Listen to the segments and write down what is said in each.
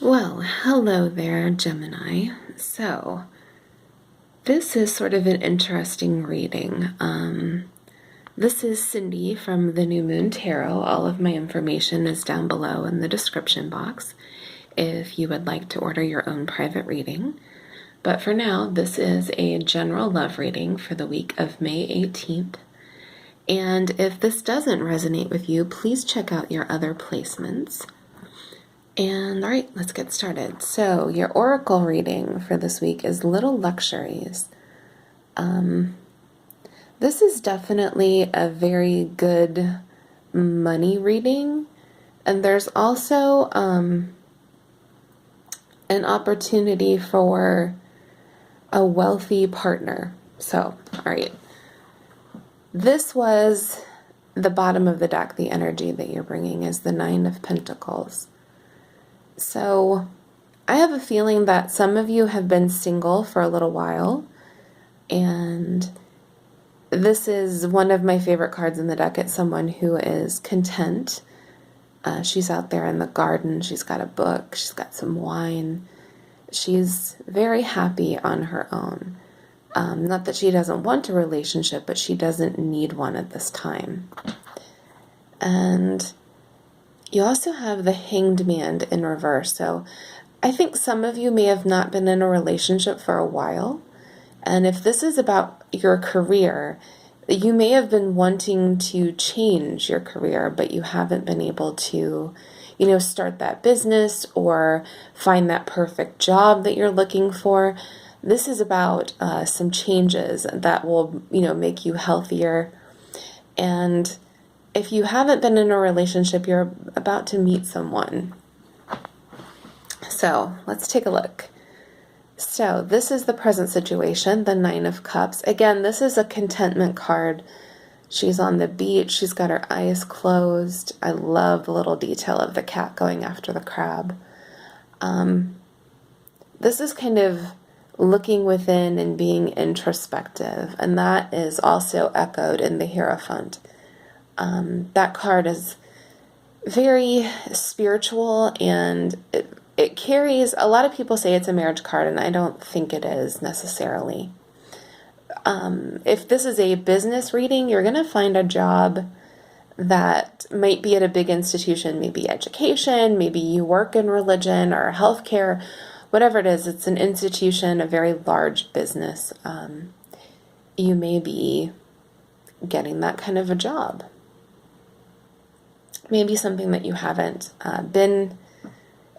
Well, hello there, Gemini. So, this is sort of an interesting reading. This is Cindy from the New Moon Tarot. All of my information is down below in the description box if you would like to order your own private reading. But for now, this is a general love reading for the week of May 18th. And if this doesn't resonate with you, please check out your other placements. And all right, let's get started. So your oracle reading for this week is Little Luxuries. This is definitely a very good money reading. And there's also an opportunity for a wealthy partner. So, all right. This was the bottom of the deck. The energy that you're bringing is the Nine of Pentacles. So I have a feeling that some of you have been single for a little while, and this is one of my favorite cards in the deck. It's someone who is content. She's out there in the garden. She's got a book. She's got some wine. She's very happy on her own. Not that she doesn't want a relationship, but she doesn't need one at this time. And you also have the Hanged Man in reverse. So I think some of you may have not been in a relationship for a while. And if this is about your career, you may have been wanting to change your career, but you haven't been able to, start that business or find that perfect job that you're looking for. This is about some changes that will, make you healthier. And if you haven't been in a relationship, you're about to meet someone. So let's take a look. So this is the present situation, the Nine of Cups. Again, this is a contentment card. She's on the beach. She's got her eyes closed. I love the little detail of the cat going after the crab. This is kind of looking within and being introspective, and that is also echoed in the Hierophant. That card is very spiritual, and it carries, a lot of people say it's a marriage card, and I don't think it is necessarily. If this is a business reading, you're going to find a job that might be at a big institution, maybe education, maybe you work in religion or healthcare, whatever it is, it's an institution, a very large business. You may be getting that kind of a job. Maybe something that you haven't been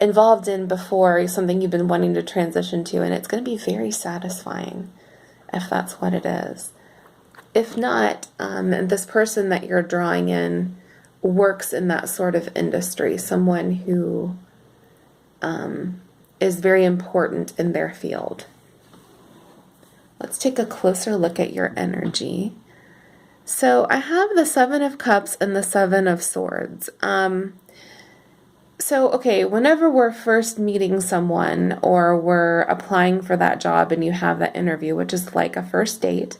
involved in before, something you've been wanting to transition to, and it's going to be very satisfying if that's what it is. If not, this person that you're drawing in works in that sort of industry, someone who is very important in their field. Let's take a closer look at your energy. So I have the Seven of Cups and the Seven of Swords. Whenever we're first meeting someone or we're applying for that job and you have that interview, which is like a first date,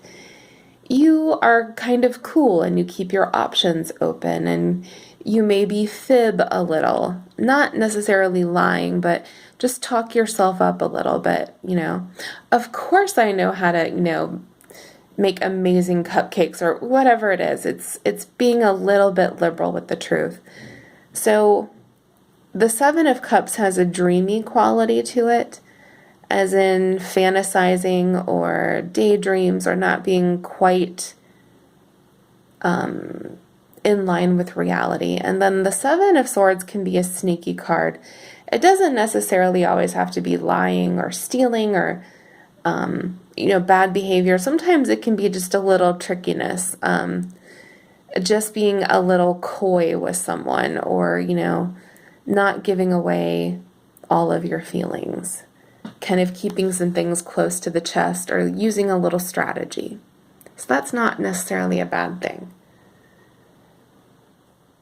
you are kind of cool and you keep your options open and you maybe fib a little, not necessarily lying, but just talk yourself up a little bit, Of course I know how to, make amazing cupcakes or whatever it is. It's being a little bit liberal with the truth. So the Seven of Cups has a dreamy quality to it, as in fantasizing or daydreams or not being quite in line with reality. And then the Seven of Swords can be a sneaky card. It doesn't necessarily always have to be lying or stealing or bad behavior. Sometimes it can be just a little trickiness, just being a little coy with someone or, not giving away all of your feelings, kind of keeping some things close to the chest or using a little strategy. So that's not necessarily a bad thing.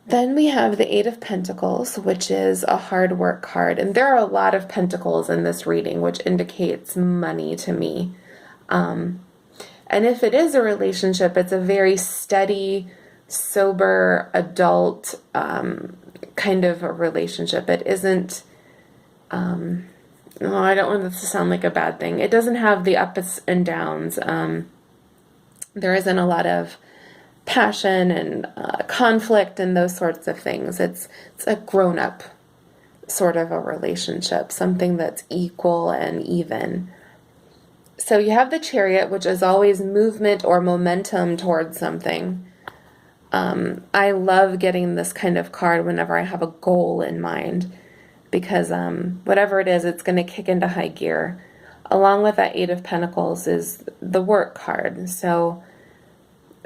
Then we have the Eight of Pentacles, which is a hard work card. And there are a lot of pentacles in this reading, which indicates money to me. And if it is a relationship, it's a very steady, sober, adult kind of a relationship. It isn't No, I don't want this to sound like a bad thing. It doesn't have the ups and downs. There isn't a lot of passion and conflict and those sorts of things. It's a grown-up sort of a relationship, something that's equal and even. So you have the Chariot, which is always movement or momentum towards something. I love getting this kind of card whenever I have a goal in mind, because whatever it is, it's going to kick into high gear. Along with that Eight of Pentacles is the work card. So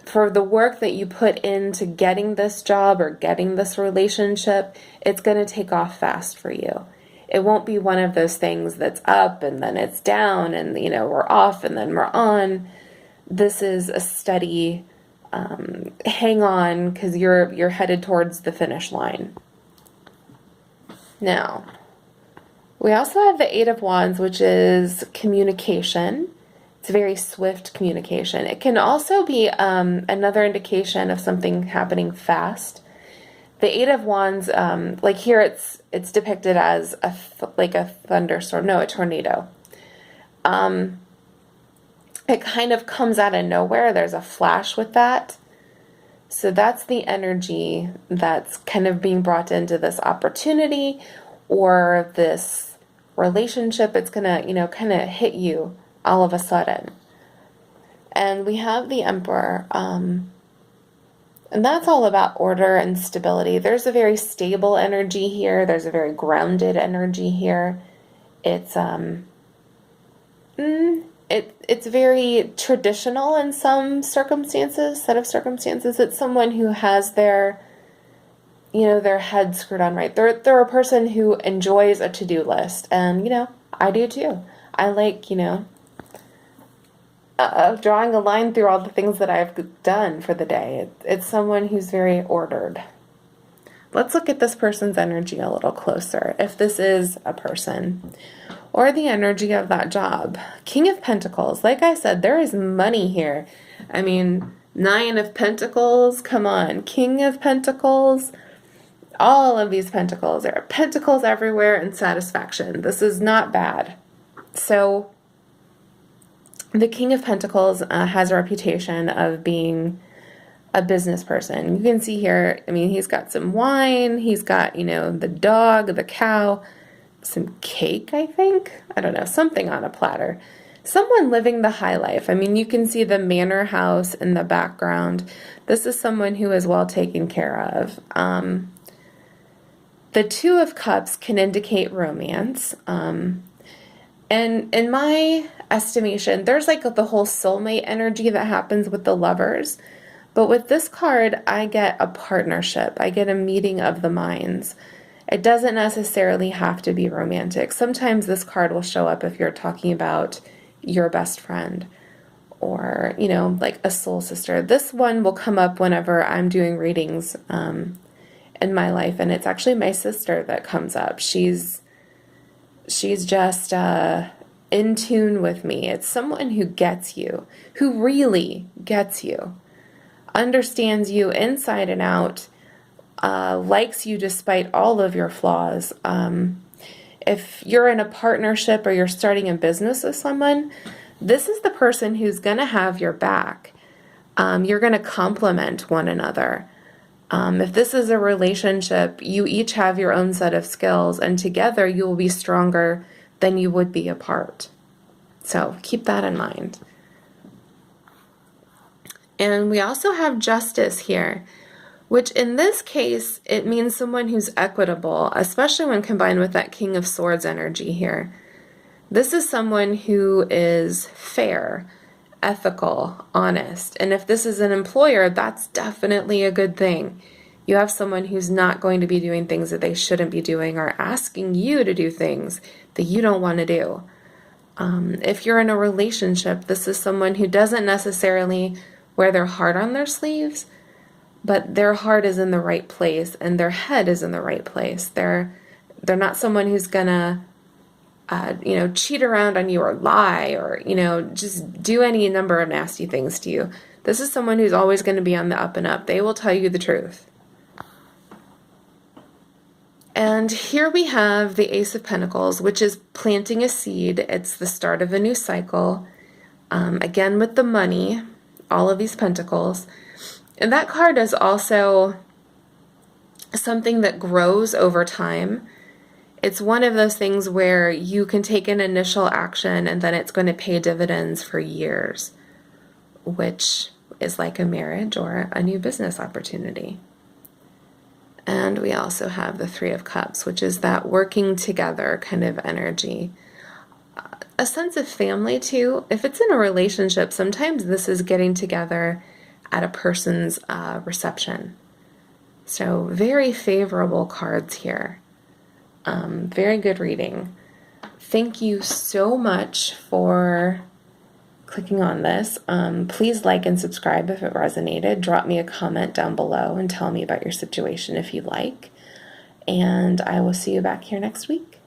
for the work that you put into getting this job or getting this relationship, it's going to take off fast for you. It won't be one of those things that's up and then it's down and, we're off and then we're on. This is a steady hang on, because you're headed towards the finish line. Now, we also have the Eight of Wands, which is communication. It's very swift communication. It can also be another indication of something happening fast. The Eight of Wands, like here, it's depicted as a thunderstorm. No, a tornado. It kind of comes out of nowhere. There's a flash with that. So that's the energy that's kind of being brought into this opportunity or this relationship. It's going to, kind of hit you all of a sudden. And we have the Emperor, and that's all about order and stability. There's a very stable energy here. There's a very grounded energy here. It's it's very traditional in some set of circumstances. It's someone who has their head screwed on right. They're a person who enjoys a to-do list, and I do too. I like drawing a line through all the things that I've done for the day. It's someone who's very ordered. Let's look at this person's energy a little closer, if this is a person, or the energy of that job. King of Pentacles. Like I said, there is money here. I mean, Nine of Pentacles, come on. King of Pentacles, all of these pentacles. There are pentacles everywhere and satisfaction. This is not bad. So the King of Pentacles has a reputation of being a business person. You can see here, I mean, he's got some wine, he's got, the dog, the cow, some cake, I think. I don't know, something on a platter. Someone living the high life. I mean, you can see the manor house in the background. This is someone who is well taken care of. The Two of Cups can indicate romance. And in my estimation, there's like the whole soulmate energy that happens with the lovers. But with this card, I get a partnership. I get a meeting of the minds. It doesn't necessarily have to be romantic. Sometimes this card will show up if you're talking about your best friend or, like a soul sister. This one will come up whenever I'm doing readings in my life, and it's actually my sister that comes up. She's just in tune with me. It's someone who gets you, who really gets you, understands you inside and out, likes you despite all of your flaws. If you're in a partnership or you're starting a business with someone, this is the person who's going to have your back. You're going to complement one another. If this is a relationship, you each have your own set of skills, and together you will be stronger than you would be apart. So keep that in mind. And we also have Justice here, which in this case, it means someone who's equitable, especially when combined with that King of Swords energy here. This is someone who is fair, ethical, honest. And if this is an employer, that's definitely a good thing. You have someone who's not going to be doing things that they shouldn't be doing or asking you to do things that you don't want to do. If you're in a relationship, this is someone who doesn't necessarily wear their heart on their sleeves, but their heart is in the right place and their head is in the right place. They're not someone who's gonna cheat around on you or lie or just do any number of nasty things to you. This is someone who's always going to be on the up and up. They will tell you the truth. And here we have the Ace of Pentacles, which is planting a seed. It's the start of a new cycle. Again, with the money, all of these pentacles. And that card is also something that grows over time. It's one of those things where you can take an initial action and then it's going to pay dividends for years, which is like a marriage or a new business opportunity. And we also have the Three of Cups, which is that working together kind of energy. A sense of family too. If it's in a relationship, sometimes this is getting together at a person's reception. So very favorable cards here. Very good reading. Thank you so much for clicking on this. Please like and subscribe if it resonated. Drop me a comment down below and tell me about your situation if you'd like. And I will see you back here next week.